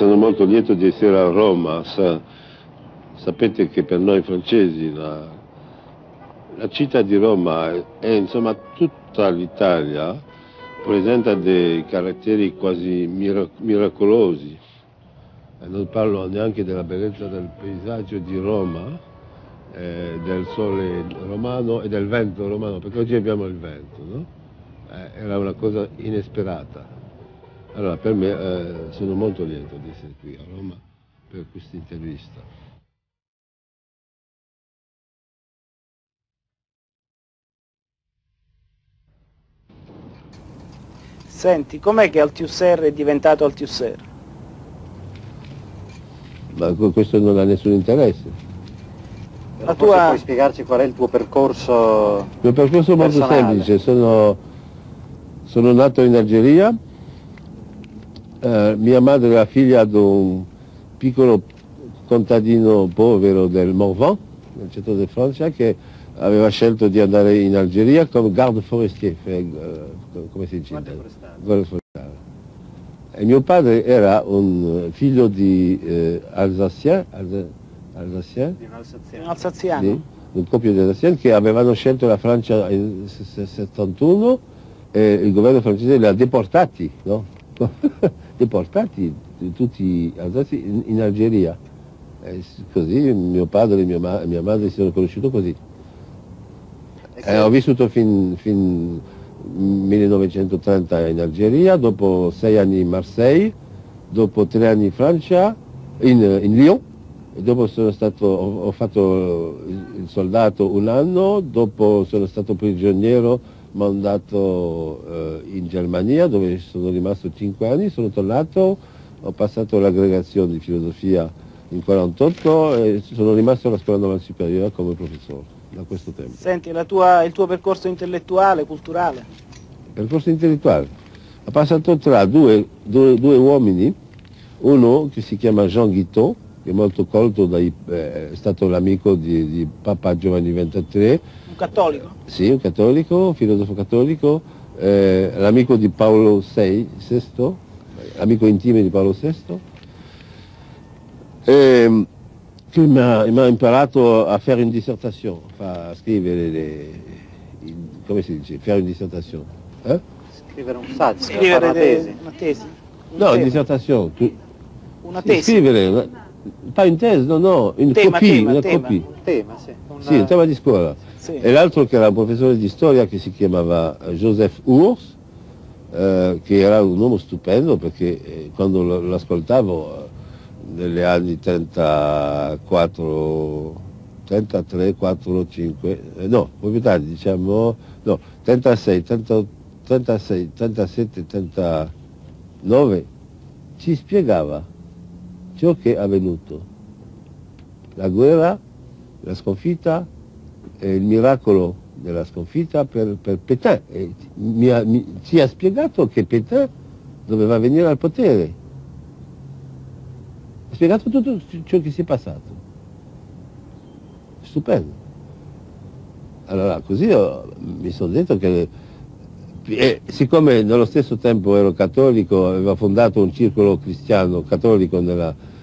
Sono molto lieto di essere a Roma. Sapete che per noi francesi la città di Roma e insomma tutta l'Italia presenta dei caratteri quasi miracolosi. E non parlo neanche della bellezza del paesaggio di Roma, del sole romano e del vento romano, perché oggi abbiamo il vento, no? Era una cosa inesperata. Allora, per me sono molto lieto di essere qui a Roma per questa intervista. Senti, com'è che Althusser è diventato Althusser? Ma questo non ha nessun interesse. Forse puoi spiegarci qual è il tuo percorso? Il mio percorso è molto semplice, sono nato in Algeria, mia madre era figlia di un piccolo contadino povero del Morvan, nel centro di Francia, che aveva scelto di andare in Algeria come garde forestier, come si dice? Guardia forestale. E mio padre era un figlio di alsacien, Di un alsaziano? Sì, un coppia di alsaziani che avevano scelto la Francia nel 71 e il governo francese li ha deportati, no? Deportati tutti gli alsazi in Algeria. E così mio padre e mia madre si sono conosciuti così. Ho vissuto fin 1930 in Algeria, dopo 6 anni in Marseille, dopo 3 anni in Francia, in Lyon, e dopo ho fatto il soldato un anno, dopo sono stato prigioniero mandato in Germania, dove sono rimasto 5 anni, sono tornato, ho passato l'aggregazione di filosofia in 48 e sono rimasto alla scuola normale superiore come professore da questo tempo. Senti, il tuo percorso intellettuale, culturale? Il percorso intellettuale ha passato tra due uomini, uno che si chiama Jean Guitton, che è molto colto, è stato l'amico di Papa Giovanni XXIII. Un cattolico? Sì, un cattolico, un filosofo cattolico, l'amico di Paolo VI, amico intimo di Paolo VI, che mi ha imparato a fare una dissertazione, a scrivere, come si dice, fare una dissertazione. Scrivere un saggio, scrivere una tesi. Una tesi? No, una dissertazione. Una tesi? Scrivere, pas une thèse, no, una copia. Un tema, sì. Sì, un tema di scuola. Sì. E l'altro che era un professore di storia che si chiamava Joseph Urs, che era un uomo stupendo perché quando l'ascoltavo negli anni 34, 33, 4, 5, no, più tardi diciamo, no, 36, 36, 37, 39, ci spiegava ciò che è avvenuto. La guerra, la sconfitta, il miracolo della sconfitta per Pétain. Ci ha spiegato che Pétain doveva venire al potere. Ha spiegato tutto ciò che si è passato. Stupendo. Allora, così mi sono detto che, siccome nello stesso tempo ero cattolico, avevo fondato un circolo cristiano cattolico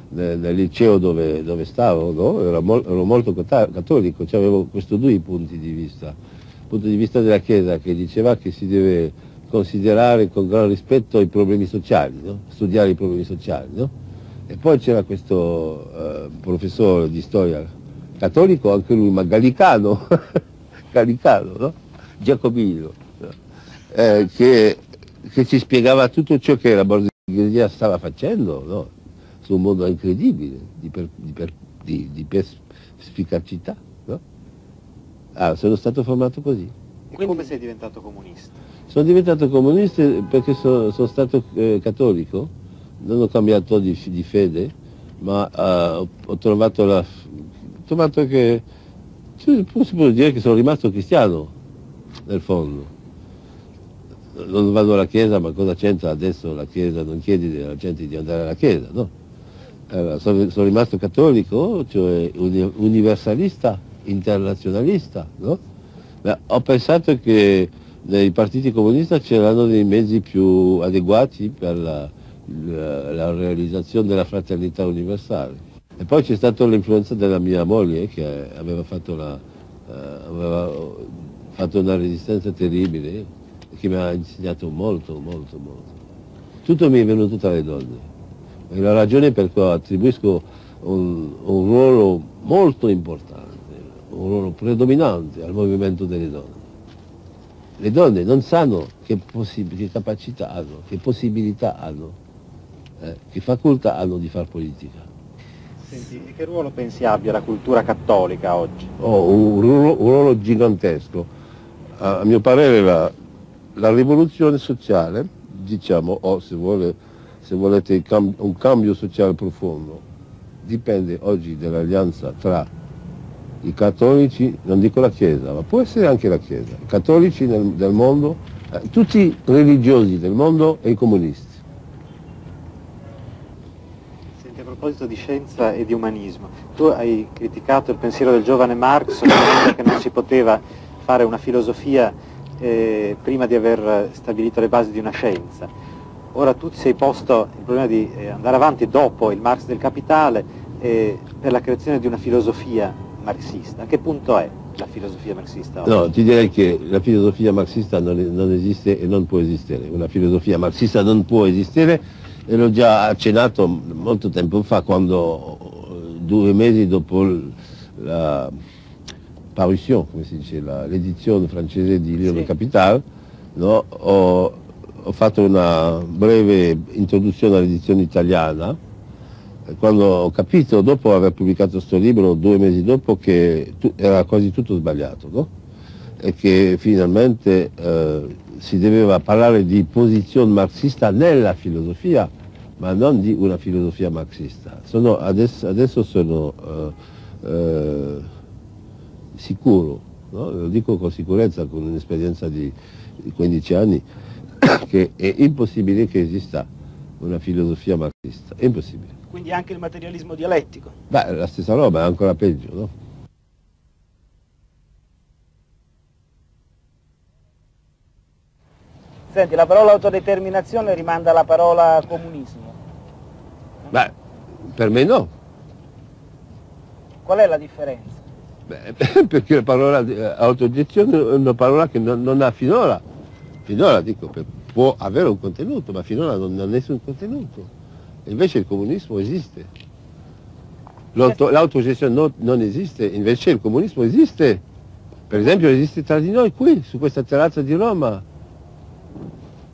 nel liceo dove stavo, no? ero molto cattolico, cioè avevo questi due punti di vista. Il punto di vista della Chiesa che diceva che si deve considerare con gran rispetto i problemi sociali, no? Studiare i problemi sociali. No? E poi c'era questo professore di storia cattolico, anche lui, ma gallicano, gallicano, no? Giacobino, no? Che ci spiegava tutto ciò che la borghesia stava facendo, no? Su un modo incredibile di perspicacità. No? Sono stato formato così. E come sei diventato comunista? Sono diventato comunista perché sono stato cattolico, non ho cambiato di fede, ma ho trovato che si può dire che sono rimasto cristiano, nel fondo. Non vado alla chiesa, ma cosa c'entra adesso la chiesa? Non chiedi alla gente di andare alla chiesa, no? Allora, sono rimasto cattolico, cioè universalista, internazionalista, no? Ma ho pensato che nei partiti comunisti c'erano dei mezzi più adeguati per la realizzazione della fraternità universale. E poi c'è stata l'influenza della mia moglie che aveva fatto una resistenza terribile, che mi ha insegnato molto, molto, molto. Tutto mi è venuto dalle donne. È la ragione per cui attribuisco un ruolo molto importante, un ruolo predominante al movimento delle donne. Le donne non sanno che capacità hanno, che possibilità hanno, che facoltà hanno di fare politica. Senti, e che ruolo pensi abbia la cultura cattolica oggi? Un ruolo gigantesco. A mio parere la rivoluzione sociale, diciamo, o se volete un cambio sociale profondo, dipende oggi dall'alleanza tra i cattolici, non dico la Chiesa, ma può essere anche la Chiesa, i cattolici del mondo, tutti i religiosi del mondo e i comunisti. Senti, a proposito di scienza e di umanismo, tu hai criticato il pensiero del giovane Marx, sostenendo che non si poteva fare una filosofia prima di aver stabilito le basi di una scienza. Ora tu ti sei posto il problema di andare avanti dopo il Marx del Capitale per la creazione di una filosofia marxista. A che punto è la filosofia marxista oggi? No, ti direi che la filosofia marxista non esiste e non può esistere. Una filosofia marxista non può esistere, e l'ho già accennato molto tempo fa, quando 2 mesi dopo la parution, come si dice, l'edizione francese di Livre Capital, no, ho fatto una breve introduzione all'edizione italiana, quando ho capito, dopo aver pubblicato questo libro, 2 mesi dopo, che era quasi tutto sbagliato, no? E che finalmente si doveva parlare di posizione marxista nella filosofia, ma non di una filosofia marxista. Adesso sono sicuro, no? Lo dico con sicurezza, con un'esperienza di 15 anni, che è impossibile che esista una filosofia marxista, è impossibile. Quindi anche il materialismo dialettico? Beh, la stessa roba, è ancora peggio, no? Senti, la parola autodeterminazione rimanda alla parola comunismo. Beh, per me no. Qual è la differenza? Beh, perché la parola autogestione è una parola che non ha finora dico, può avere un contenuto, ma finora non ha nessun contenuto. E invece il comunismo esiste. L'autogestione non esiste, invece il comunismo esiste. Per esempio esiste tra di noi qui, su questa terrazza di Roma.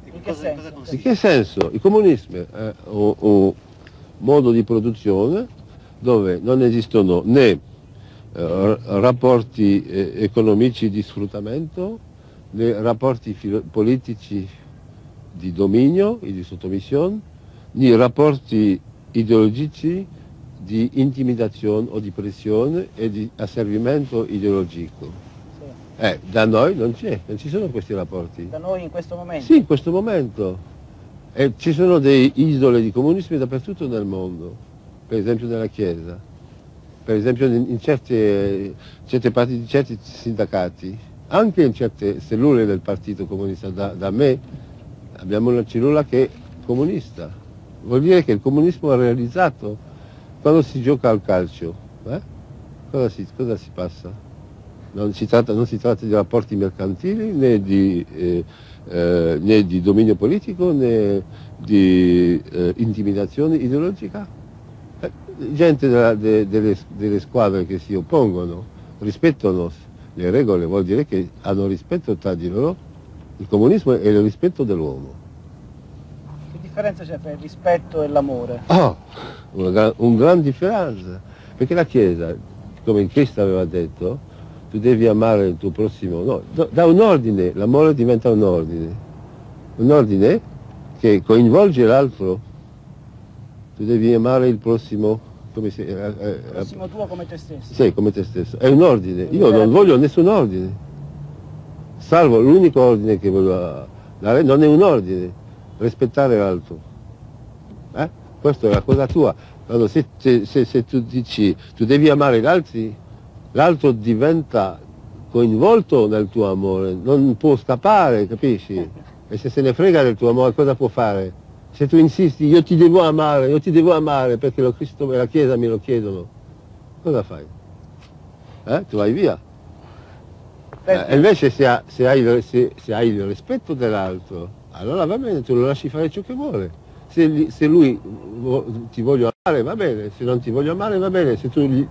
In che senso? In che senso? Il comunismo è un modo di produzione dove non esistono né rapporti economici di sfruttamento, né rapporti politici di dominio e di sottomissione, né rapporti ideologici di intimidazione o di pressione e di asservimento ideologico. Sì. Da noi non ci sono questi rapporti. Da noi in questo momento? Sì, in questo momento. E ci sono delle isole di comunismo dappertutto nel mondo, per esempio nella Chiesa, per esempio in certe parti di certi sindacati, anche in certe cellule del Partito Comunista. Da me abbiamo una cellula che è comunista. Vuol dire che il comunismo è realizzato quando si gioca al calcio. Cosa si passa? Non si tratta di rapporti mercantili, né di dominio politico, né di intimidazione ideologica. Gente delle squadre che si oppongono rispettano le regole, vuol dire che hanno rispetto tra di loro. Il comunismo è il rispetto dell'uomo. Che differenza c'è tra il rispetto e l'amore? Una gran differenza, perché la Chiesa, come il Cristo aveva detto, tu devi amare il tuo prossimo, no, da un ordine, l'amore diventa un ordine che coinvolge l'altro. Tu devi amare il prossimo come se... il prossimo tuo come te stesso. Sì, come te stesso. È un ordine. Io non voglio nessun ordine. Salvo l'unico ordine che voglio dare, non è un ordine. Rispettare l'altro. Questa è la cosa tua. Allora, se tu dici tu devi amare gli altri, l'altro diventa coinvolto nel tuo amore, non può scappare, capisci? E se ne frega del tuo amore, cosa può fare? Se tu insisti, io ti devo amare perché lo Cristo e la Chiesa me lo chiedono, cosa fai? Tu vai via. E invece se hai il rispetto dell'altro, allora va bene, tu lo lasci fare ciò che vuole. Se lui ti voglio amare va bene, se non ti voglio amare va bene, se tu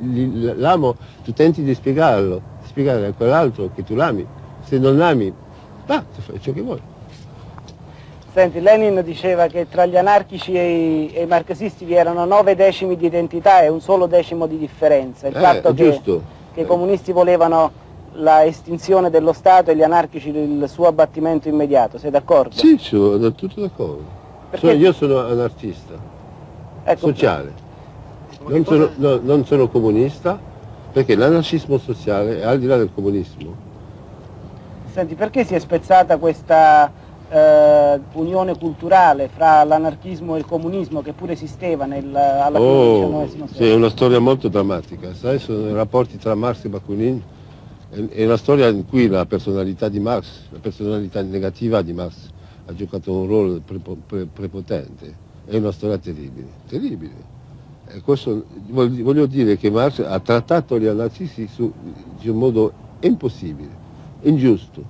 l'amo tu tenti di spiegare a quell'altro che tu l'ami, se non l'ami, tu fai ciò che vuoi. Senti, Lenin diceva che tra gli anarchici e i marxisti vi erano 9 decimi di identità e un solo decimo di differenza. Il fatto che i comunisti volevano la estinzione dello Stato e gli anarchici il suo abbattimento immediato, sei d'accordo? Sì, sono del tutto d'accordo. Io sono anarchista, sociale, non sono comunista, perché l'anarchismo sociale è al di là del comunismo. Senti, perché si è spezzata questa unione culturale fra l'anarchismo e il comunismo che pure esisteva alla fine del XIX secolo? Sì, è una storia molto drammatica, sai, sono i rapporti tra Marx e Bakunin, è una storia in cui la personalità di Marx, la personalità negativa di Marx ha giocato un ruolo prepotente, è una storia terribile, terribile. E questo, voglio dire che Marx ha trattato gli anarchisti di un modo impossibile, ingiusto.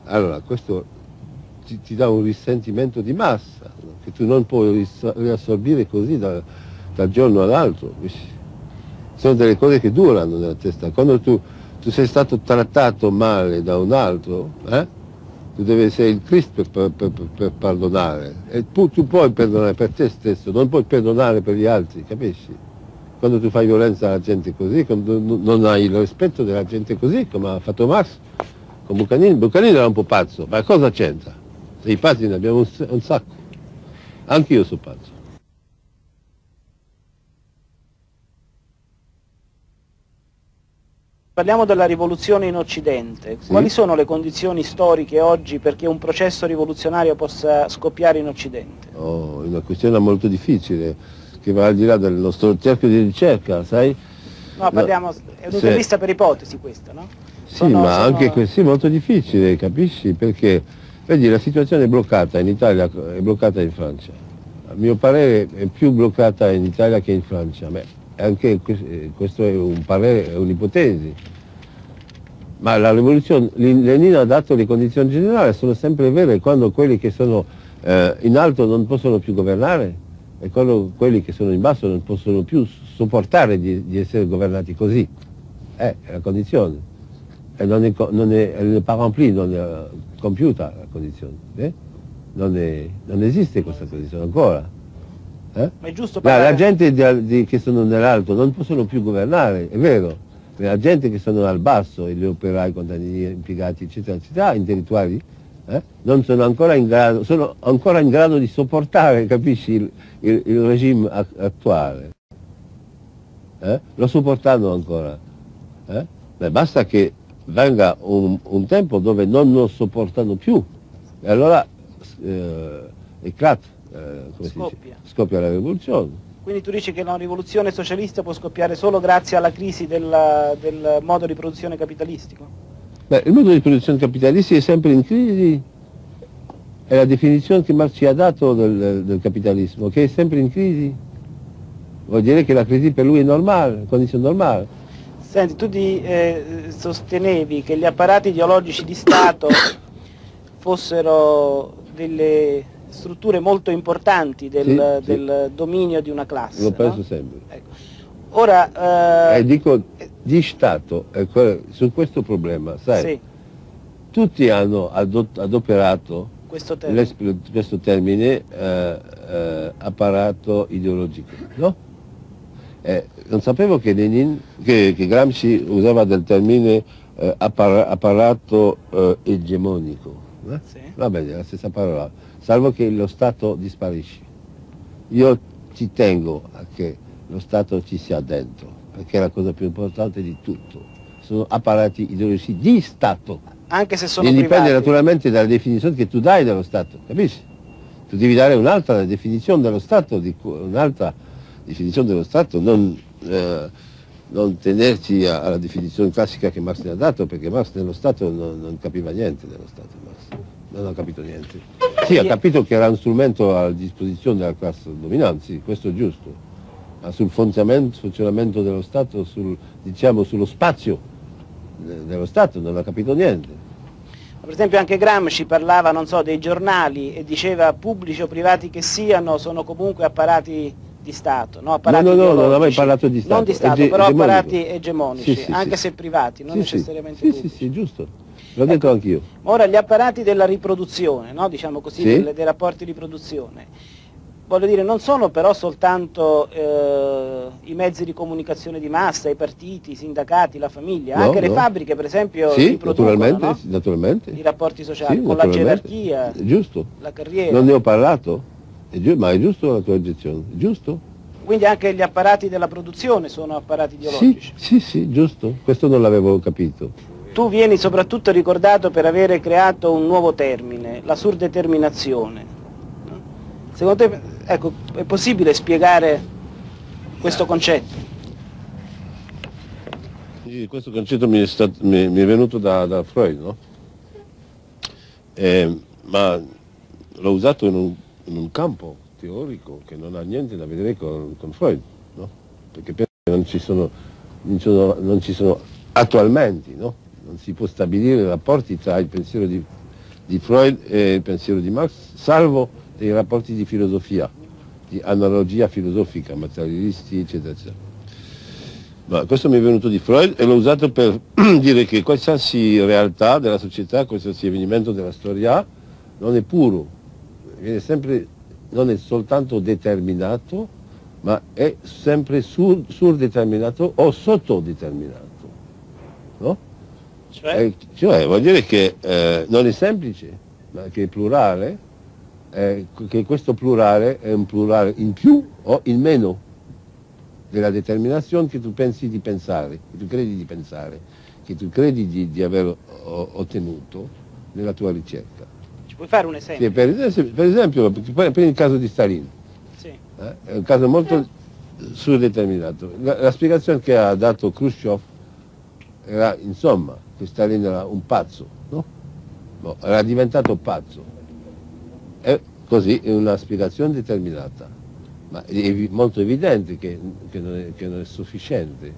Allora questo ti dà un risentimento di massa, no? Che tu non puoi riassorbire così dal giorno all'altro. Sono delle cose che durano nella testa. Quando tu sei stato trattato male da un altro, tu devi essere il Cristo per perdonare. E tu puoi perdonare per te stesso, non puoi perdonare per gli altri, capisci? Quando tu fai violenza alla gente così, quando non hai il rispetto della gente così, come ha fatto Marx con Buchanan. Buchanan era un po' pazzo, ma cosa c'entra? I pazzi ne abbiamo un sacco. Anch'io sono pazzo. Parliamo della rivoluzione in Occidente. Sì? Quali sono le condizioni storiche oggi perché un processo rivoluzionario possa scoppiare in Occidente? È una questione molto difficile, che va al di là del nostro cerchio di ricerca, sai? No, parliamo, è un'intervista per ipotesi questa, no? Sì, anche questo è molto difficile, capisci? Perché, vedi, la situazione è bloccata in Italia, è bloccata in Francia. A mio parere è più bloccata in Italia che in Francia. Anche questo è un parere, è un'ipotesi. Ma la rivoluzione, Lenin ha dato le condizioni generali, sono sempre vere quando quelli che sono in alto non possono più governare e quando quelli che sono in basso non possono più sopportare di essere governati così. È la condizione. E non è pas remplie, non è compiuta la condizione. Non esiste questa condizione ancora. Ma è giusto parlare... La gente che sono nell'alto non possono più governare, è vero. La gente che sono al basso, gli operai, i contadini, impiegati, eccetera, eccetera, intellettuali, non sono ancora in grado, di sopportare, capisci, il regime attuale. Lo sopportano ancora. Basta che venga un tempo dove non lo sopportano più e allora scoppia la rivoluzione. Quindi tu dici che la rivoluzione socialista può scoppiare solo grazie alla crisi del modo di produzione capitalistico? Il modo di produzione capitalistico è sempre in crisi, è la definizione che Marx ci ha dato del capitalismo, che è sempre in crisi. Vuol dire che la crisi per lui è normale, condizione normale. Senti, tu sostenevi che gli apparati ideologici di Stato fossero delle strutture molto importanti del dominio di una classe. Lo penso, no? Sempre. Ecco. Ora... dico di Stato, su questo problema, sai, tutti hanno adoperato questo termine apparato ideologico, no? Non sapevo che Gramsci usava del termine apparato egemonico. Sì. Va bene, la stessa parola, salvo che lo Stato sparisce. Io ci tengo a che lo Stato ci sia dentro, perché è la cosa più importante di tutto. Sono apparati ideologici di Stato. Anche se sono privati. Dipende naturalmente dalla definizione che tu dai dello Stato, capisci? Tu devi dare un'altra definizione dello Stato, non tenerci alla definizione classica che Marx ne ha dato, perché Marx nello Stato non capiva niente dello Stato. Marx. non ha capito niente. Sì, ha capito che era un strumento a disposizione della classe dominante, sì, questo è giusto, ma sul funzionamento dello Stato, diciamo sullo spazio dello Stato non ha capito niente. Per esempio anche Gramsci parlava, non so, dei giornali e diceva pubblici o privati che siano, sono comunque apparati di Stato, no? Apparati no, non ha mai parlato di Stato. Non di Stato, però apparati egemonici, sì, anche se privati, non necessariamente pubblici. Sì, giusto, l'ho detto anch'io. Ora gli apparati della riproduzione, no? Diciamo così, dei rapporti di produzione, voglio dire, non sono però soltanto i mezzi di comunicazione di massa, i partiti, i sindacati, la famiglia, anche le fabbriche per esempio riproducono, naturalmente, i rapporti sociali, con la gerarchia, giusto. La carriera. Non ne ho parlato, ma è giusto la tua obiezione, giusto? Quindi anche gli apparati della produzione sono apparati ideologici? Sì, giusto, questo non l'avevo capito. Tu vieni soprattutto ricordato per avere creato un nuovo termine, la surdeterminazione. Secondo te, ecco, è possibile spiegare questo concetto? Questo concetto mi è venuto da Freud, no? Ma l'ho usato in un campo teorico che non ha niente da vedere con Freud, no? Perché non ci sono attualmente, no? Non si può stabilire rapporti tra il pensiero di Freud e il pensiero di Marx, salvo dei rapporti di filosofia, di analogia filosofica, materialisti, eccetera, eccetera. Ma questo mi è venuto di Freud e l'ho usato per dire che qualsiasi realtà della società, qualsiasi avvenimento della storia non è puro, non è soltanto determinato, ma è sempre surdeterminato o sottodeterminato, no? Cioè vuol dire che non è semplice, ma che è plurale, che questo plurale è un plurale in più o in meno della determinazione che tu pensi di pensare, che tu credi di pensare, che tu credi di aver ottenuto nella tua ricerca. Ci puoi fare un esempio? Sì, per esempio, prendi il caso di Stalin, è un caso molto surdeterminato. La spiegazione che ha dato Khrushchev era, insomma, che Stalin era un pazzo, no? Era diventato pazzo. E così è una spiegazione determinata, ma è molto evidente che non è sufficiente,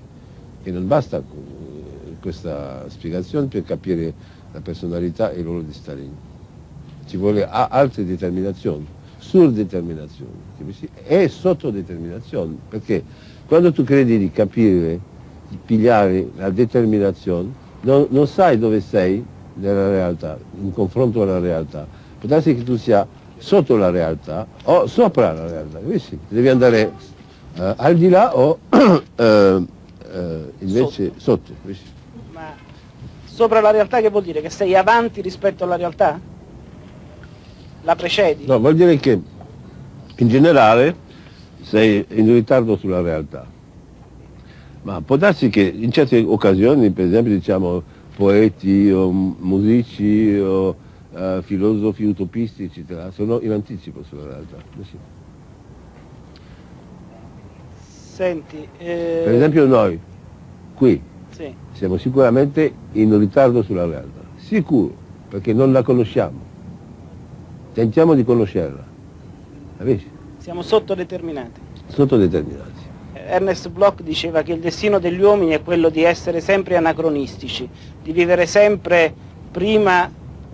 che non basta questa spiegazione per capire la personalità e il ruolo di Stalin. Ci vuole altre determinazioni, surdeterminazioni e sottodeterminazioni, perché quando tu credi di capire, di pigliare la determinazione, non sai dove sei nella realtà, in confronto alla realtà. Può darsi che tu sia sotto la realtà o sopra la realtà, capisci? Devi andare al di là o invece sotto. Ma sopra la realtà che vuol dire? Che sei avanti rispetto alla realtà? La precedi? No, vuol dire che in generale sei in ritardo sulla realtà. Ma può darsi che in certe occasioni, per esempio diciamo poeti o musici o filosofi utopisti, eccetera, sono in anticipo sulla realtà. Senti, per esempio noi, qui, siamo sicuramente in ritardo sulla realtà, sicuro, perché non la conosciamo. Tentiamo di conoscerla, capisci? Siamo sottodeterminati. Sottodeterminati. Ernest Bloch diceva che il destino degli uomini è quello di essere sempre anacronistici, di vivere sempre prima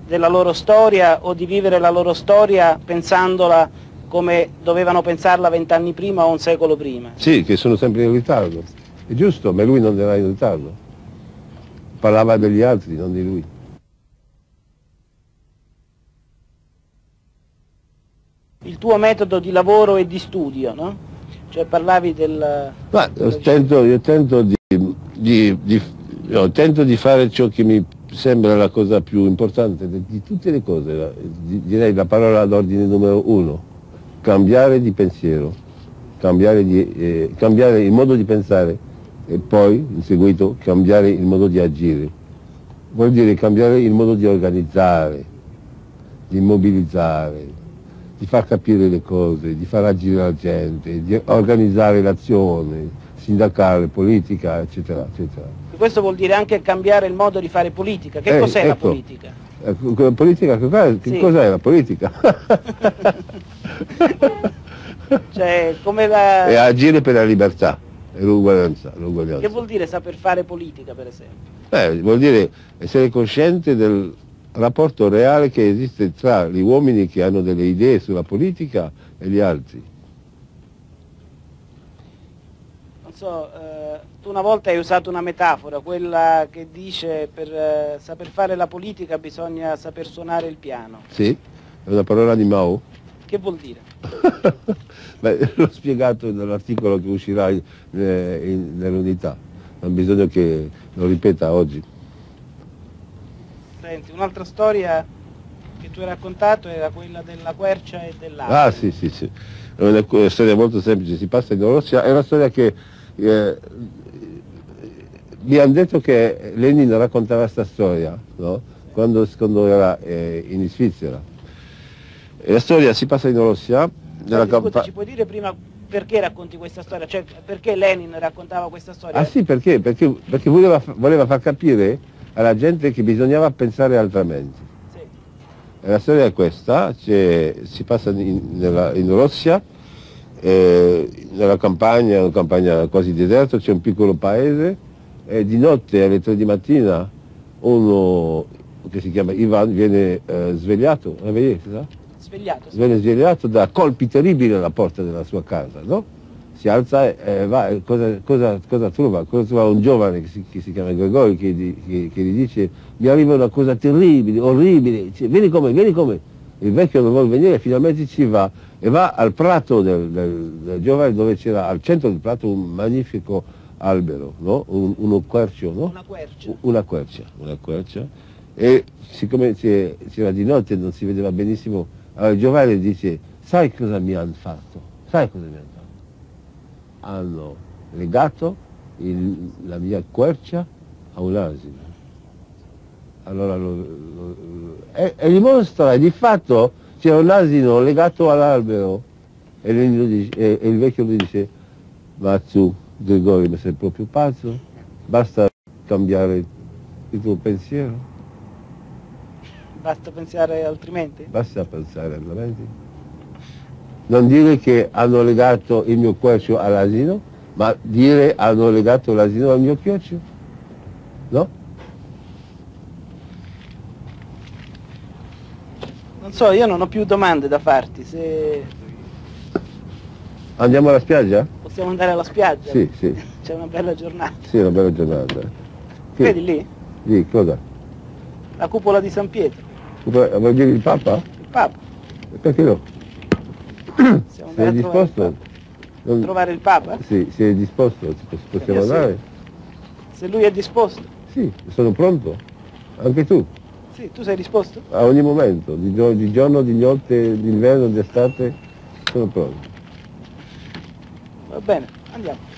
della loro storia o di vivere la loro storia pensandola come dovevano pensarla 20 anni prima o un secolo prima. Sì, che sono sempre in ritardo. È giusto, ma lui non era in ritardo. Parlava degli altri, non di lui. Il tuo metodo di lavoro e di studio, no? Cioè parlavi del... Io tento di fare ciò che mi sembra la cosa più importante di tutte le cose, direi la parola d'ordine numero 1, cambiare di pensiero, cambiare il modo di pensare e poi, in seguito, cambiare il modo di agire. Vuol dire cambiare il modo di organizzare, di mobilizzare, di far capire le cose, di far agire la gente, di organizzare l'azione sindacale, politica, eccetera, eccetera. Questo vuol dire anche cambiare il modo di fare politica. Che cos'è la politica? La politica, che cos'è la politica? Cioè, come la... E agire per la libertà e l'uguaglianza. Che vuol dire saper fare politica, per esempio? Vuol dire essere cosciente del rapporto reale che esiste tra gli uomini che hanno delle idee sulla politica e gli altri. Non so, tu una volta hai usato una metafora, quella che dice per saper fare la politica bisogna saper suonare il piano. Sì, è una parola di Mao. Che vuol dire? Beh, l'ho spiegato nell'articolo che uscirà nell'unità, non bisogna che lo ripeta oggi. Senti, un'altra storia che tu hai raccontato era quella della quercia e dell'acqua. Ah sì, è una storia molto semplice, si passa in Russia, è una storia che mi hanno detto che Lenin raccontava questa storia, no? quando era in Svizzera. E la storia si passa in Russia. Scusa, ci puoi dire prima perché racconti questa storia? Cioè, perché Lenin raccontava questa storia? Ah sì, perché voleva far capire alla gente che bisognava pensare altrimenti. Sì. E la storia è questa, si passa in Russia, nella campagna, una campagna quasi deserta, c'è un piccolo paese e di notte alle 3 di mattina uno che si chiama Ivan viene svegliato, viene svegliato da colpi terribili alla porta della sua casa, no? Si alza e va, cosa trova? Cosa trova un giovane che si chiama Grigori che gli dice mi arriva una cosa terribile, orribile, dice, vieni con me. Il vecchio non vuole venire, finalmente ci va e va al prato del giovane dove c'era al centro del prato un magnifico albero, no? Uno quercio, no? Una quercia. E siccome c'era di notte non si vedeva benissimo, allora il giovane dice sai cosa mi hanno fatto? Hanno legato la mia quercia a un asino. Allora e dimostra, di fatto c'era un asino legato all'albero e il vecchio gli dice ma tu Grigori ma sei proprio pazzo? Basta cambiare il tuo pensiero? Basta pensare altrimenti? Basta pensare altrimenti. Non dire che hanno legato il mio quercio all'asino, ma dire hanno legato l'asino al mio quercio. No? Non so, io non ho più domande da farti, se... Andiamo alla spiaggia? Possiamo andare alla spiaggia? Sì. C'è una bella giornata. Sì, una bella giornata. Vedi lì? Lì, cosa? La cupola di San Pietro. Vuoi dire il Papa? Il Papa. Perché no? Sei disposto? Trovare il Papa? Sì, sei disposto, possiamo andare? Se lui è disposto? Sì, sono pronto. Anche tu? Sì, tu sei disposto? A ogni momento, di giorno, di notte, d'inverno, d'estate, sono pronto. Va bene, andiamo.